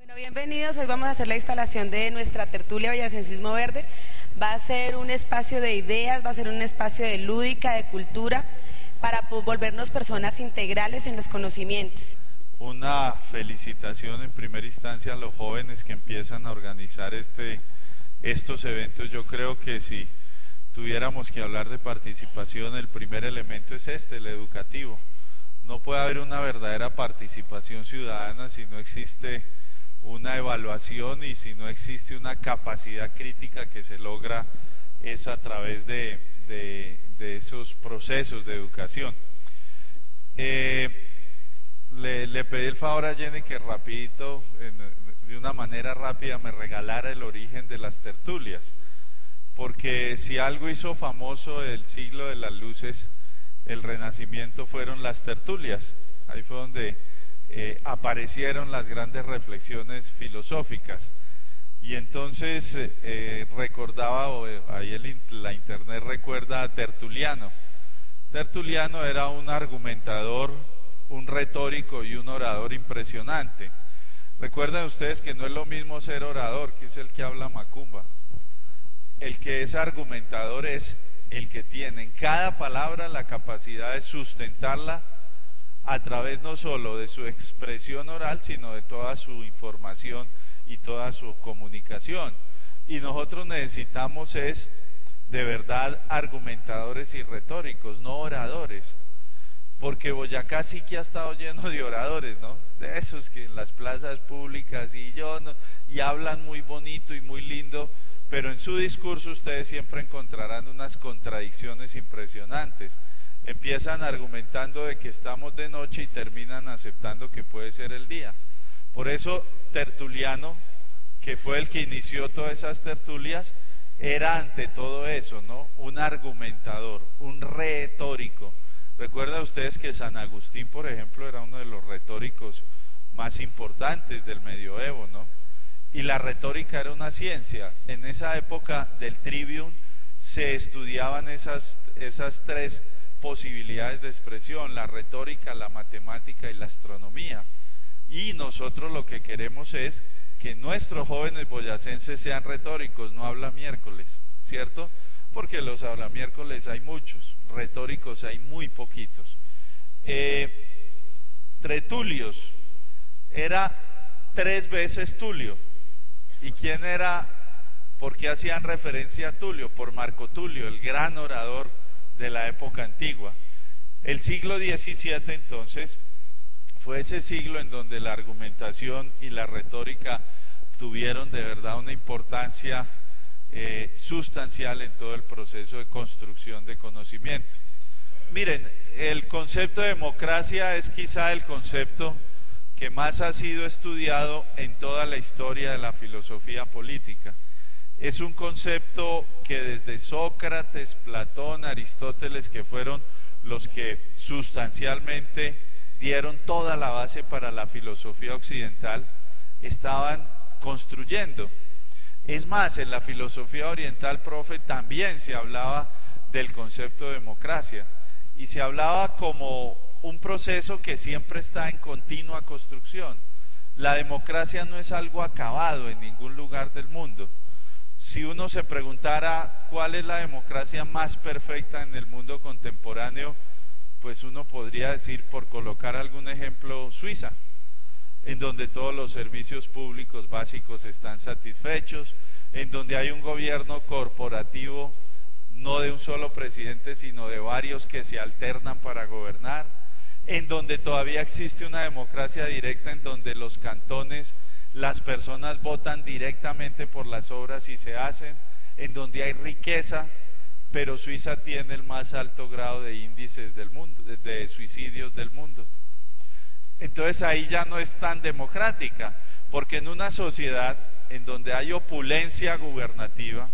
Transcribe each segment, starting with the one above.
Bueno, bienvenidos. Hoy vamos a hacer la instalación de nuestra tertulia Boyacenses Verde. Va a ser un espacio de ideas, va a ser un espacio de lúdica, de cultura, para volvernos personas integrales en los conocimientos. Una felicitación en primera instancia a los jóvenes que empiezan a organizar estos eventos. Yo creo que si tuviéramos que hablar de participación, el primer elemento es el educativo. No puede haber una verdadera participación ciudadana si no existe una evaluación y si no existe una capacidad crítica que se logra es a través de esos procesos de educación. Le pedí el favor a Jenny que rapidito, de una manera rápida, me regalara el origen de las tertulias, porque si algo hizo famoso el siglo de las luces, el Renacimiento, fueron las tertulias. Ahí fue donde aparecieron las grandes reflexiones filosóficas. Y entonces recordaba, ahí la internet recuerda a Tertuliano. Tertuliano era un argumentador, un retórico y un orador impresionante. Recuerden ustedes que no es lo mismo ser orador, que es el que habla macumba. El que es argumentador es el que tiene en cada palabra la capacidad de sustentarla a través no solo de su expresión oral, sino de toda su información y toda su comunicación. Y nosotros necesitamos de verdad argumentadores y retóricos, no oradores, porque Boyacá sí que ha estado lleno de oradores, ¿no? De esos que en las plazas públicas y hablan muy bonito y muy lindo, pero en su discurso ustedes siempre encontrarán unas contradicciones impresionantes. Empiezan argumentando de que estamos de noche y terminan aceptando que puede ser el día. Por eso Tertuliano, que fue el que inició todas esas tertulias, era ante todo eso, ¿no? Un argumentador, un retórico. Recuerdan ustedes que San Agustín, por ejemplo, era uno de los retóricos más importantes del medioevo, ¿no? Y la retórica era una ciencia. En esa época del Trivium se estudiaban esas tres posibilidades de expresión: la retórica, la matemática y la astronomía. Y nosotros lo que queremos es que nuestros jóvenes boyacenses sean retóricos, no habla miércoles, ¿cierto? Porque los habla miércoles hay muchos, retóricos hay muy poquitos. Tertulios era 3 veces Tulio. ¿Y quién era? ¿Por qué hacían referencia a Tulio? Por Marco Tulio, el gran orador de la época antigua. El siglo XVII entonces fue ese siglo en donde la argumentación y la retórica tuvieron de verdad una importancia sustancial en todo el proceso de construcción de conocimiento. Miren, el concepto de democracia es quizá el concepto que más ha sido estudiado en toda la historia de la filosofía política. Es un concepto que desde Sócrates, Platón, Aristóteles, que fueron los que sustancialmente dieron toda la base para la filosofía occidental, estaban construyendo. Es más, en la filosofía oriental, profe, también se hablaba del concepto de democracia, y se hablaba como un proceso que siempre está en continua construcción. La democracia no es algo acabado en ningún lugar del mundo. Si uno se preguntara cuál es la democracia más perfecta en el mundo contemporáneo, pues uno podría decir, por colocar algún ejemplo, Suiza, en donde todos los servicios públicos básicos están satisfechos, en donde hay un gobierno corporativo, no de un solo presidente, sino de varios que se alternan para gobernar, en donde todavía existe una democracia directa, en donde los cantones, las personas votan directamente por las obras y se hacen, en donde hay riqueza, pero Suiza tiene el más alto grado de índices del mundo, de suicidios del mundo. Entonces ahí ya no es tan democrática, porque en una sociedad en donde hay opulencia gubernativa,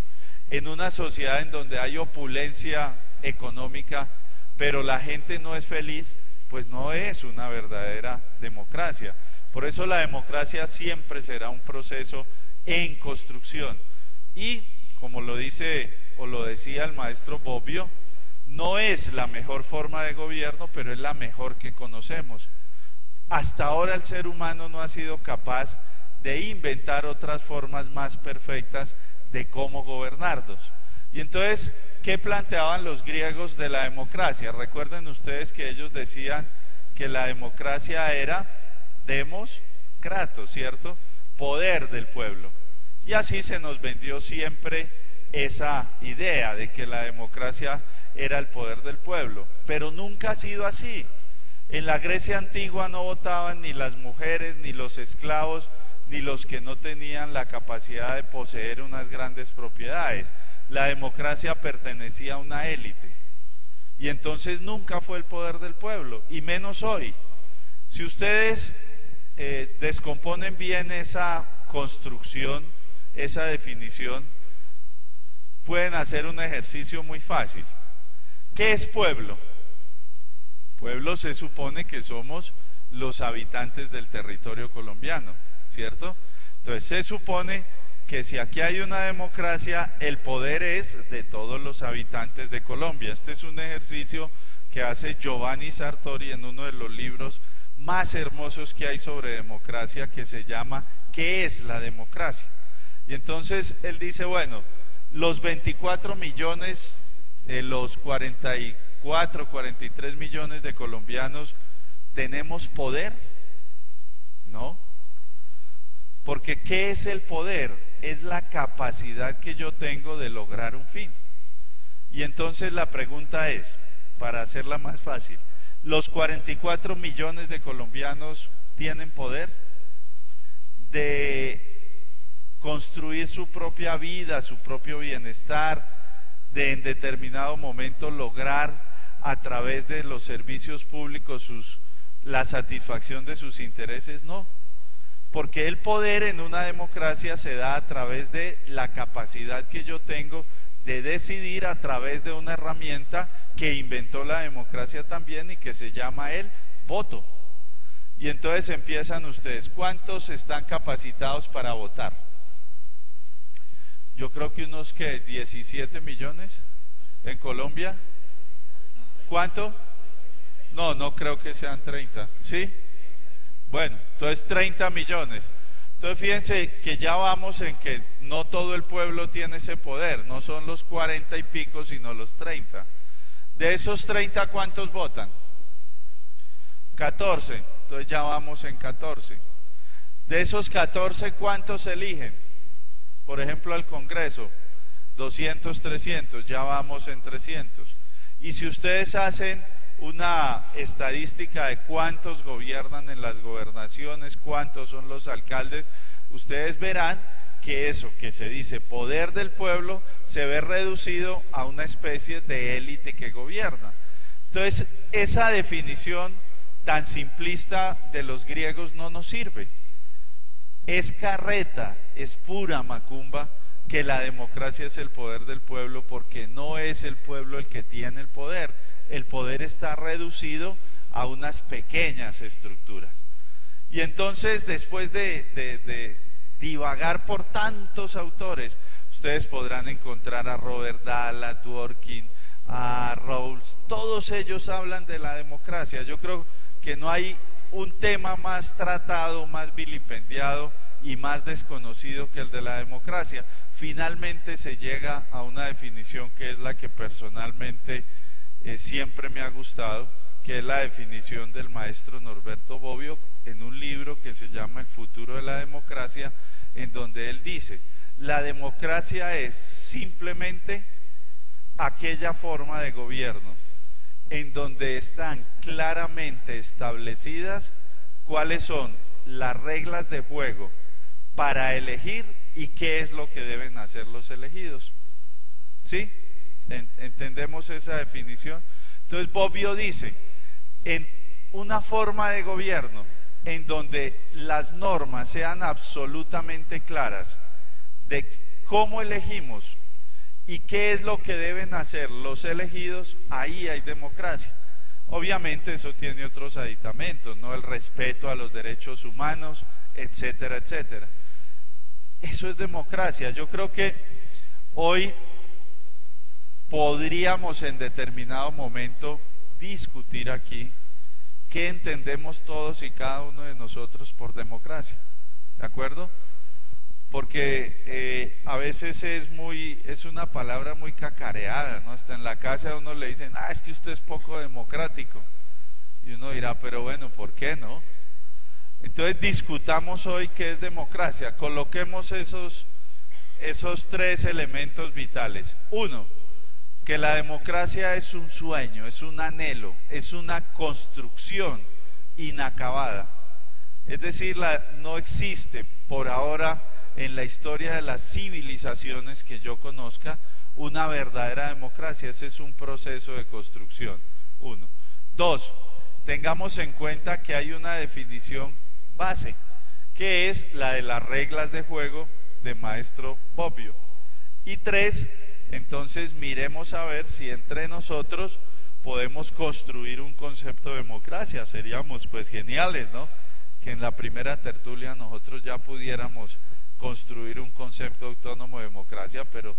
en una sociedad en donde hay opulencia económica, pero la gente no es feliz, pues no es una verdadera democracia. Por eso la democracia siempre será un proceso en construcción. Y como lo dice o lo decía el maestro Bobbio, no es la mejor forma de gobierno, pero es la mejor que conocemos. Hasta ahora el ser humano no ha sido capaz de inventar otras formas más perfectas de cómo gobernarnos. Y entonces, ¿qué planteaban los griegos de la democracia? Recuerden ustedes que ellos decían que la democracia era demos kratos, ¿cierto? Poder del pueblo. Y así se nos vendió siempre esa idea de que la democracia era el poder del pueblo, pero nunca ha sido así. En la Grecia antigua no votaban ni las mujeres, ni los esclavos, ni los que no tenían la capacidad de poseer unas grandes propiedades. La democracia pertenecía a una élite, y entonces nunca fue el poder del pueblo, y menos hoy. Si ustedes descomponen bien esa construcción, esa definición, pueden hacer un ejercicio muy fácil. ¿Qué es pueblo? Pueblo se supone que somos los habitantes del territorio colombiano, ¿cierto? Entonces se supone que si aquí hay una democracia, el poder es de todos los habitantes de Colombia. Este es un ejercicio que hace Giovanni Sartori en uno de los libros más hermosos que hay sobre democracia, que se llama ¿Qué es la democracia? Y entonces él dice, bueno, los 24 millones de los 44, 43 millones de colombianos, ¿tenemos poder? No. Porque ¿qué es el poder? Es la capacidad que yo tengo de lograr un fin. Y entonces la pregunta es, para hacerla más fácil, ¿los 44 millones de colombianos tienen poder de construir su propia vida, su propio bienestar, de en determinado momento lograr a través de los servicios públicos la satisfacción de sus intereses? No, porque el poder en una democracia se da a través de la capacidad que yo tengo de decidir a través de una herramienta que inventó la democracia también y que se llama el voto. Y entonces empiezan ustedes, ¿cuántos están capacitados para votar? Yo creo que unos, ¿qué? 17 millones en Colombia. ¿Cuánto? No, no creo que sean 30, ¿sí? Bueno, entonces 30 millones. Entonces fíjense que ya vamos en que no todo el pueblo tiene ese poder, no son los 40 y pico, sino los 30. De esos 30, ¿cuántos votan? 14, entonces ya vamos en 14. De esos 14, ¿cuántos eligen? Por ejemplo, al Congreso, 200, 300, ya vamos en 300. Y si ustedes hacen una estadística de cuántos gobiernan en las gobernaciones, cuántos son los alcaldes, ustedes verán que eso que se dice poder del pueblo se ve reducido a una especie de élite que gobierna. Entonces, esa definición tan simplista de los griegos no nos sirve. Es carreta, es pura macumba que la democracia es el poder del pueblo, porque no es el pueblo el que tiene el poder está reducido a unas pequeñas estructuras. Y entonces, después de divagar por tantos autores, ustedes podrán encontrar a Robert Dahl, a Dworkin, a Rawls, todos ellos hablan de la democracia. Yo creo que no hay un tema más tratado, más vilipendiado y más desconocido que el de la democracia. Finalmente se llega a una definición que es la que personalmente siempre me ha gustado, que es la definición del maestro Norberto Bobbio en un libro que se llama El futuro de la democracia, en donde él dice: la democracia es simplemente aquella forma de gobierno en donde están claramente establecidas cuáles son las reglas de juego para elegir y qué es lo que deben hacer los elegidos. ¿Sí? ¿Entendemos esa definición? Entonces Bobbio dice, en una forma de gobierno en donde las normas sean absolutamente claras de cómo elegimos y qué es lo que deben hacer los elegidos, ahí hay democracia. Obviamente eso tiene otros aditamentos, ¿no? El respeto a los derechos humanos, etcétera, etcétera. Eso es democracia. Yo creo que hoy podríamos en determinado momento discutir aquí qué entendemos todos y cada uno de nosotros por democracia. ¿de acuerdo? Porque a veces es una palabra muy cacareada, ¿no? Hasta en la casa a uno le dicen, es que usted es poco democrático, y uno dirá, pero bueno, ¿por qué no? Entonces discutamos hoy qué es democracia, coloquemos esos tres elementos vitales. Uno, que la democracia es un sueño, es un anhelo, es una construcción inacabada, es decir, no existe por ahora en la historia de las civilizaciones que yo conozca una verdadera democracia. Ese es un proceso de construcción. Uno. Dos, tengamos en cuenta que hay una definición base, que es la de las reglas de juego de maestro Bobbio. Y tres, entonces miremos a ver si entre nosotros podemos construir un concepto de democracia. Seríamos pues geniales, ¿no? Que en la primera tertulia nosotros ya pudiéramos construir un concepto autónomo de democracia, pero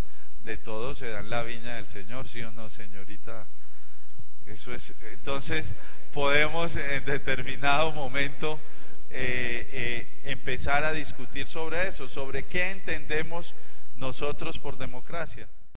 de todo se da en la viña del Señor, ¿sí o no, señorita? Eso es. Entonces podemos en determinado momento empezar a discutir sobre eso, sobre qué entendemos nosotros por democracia.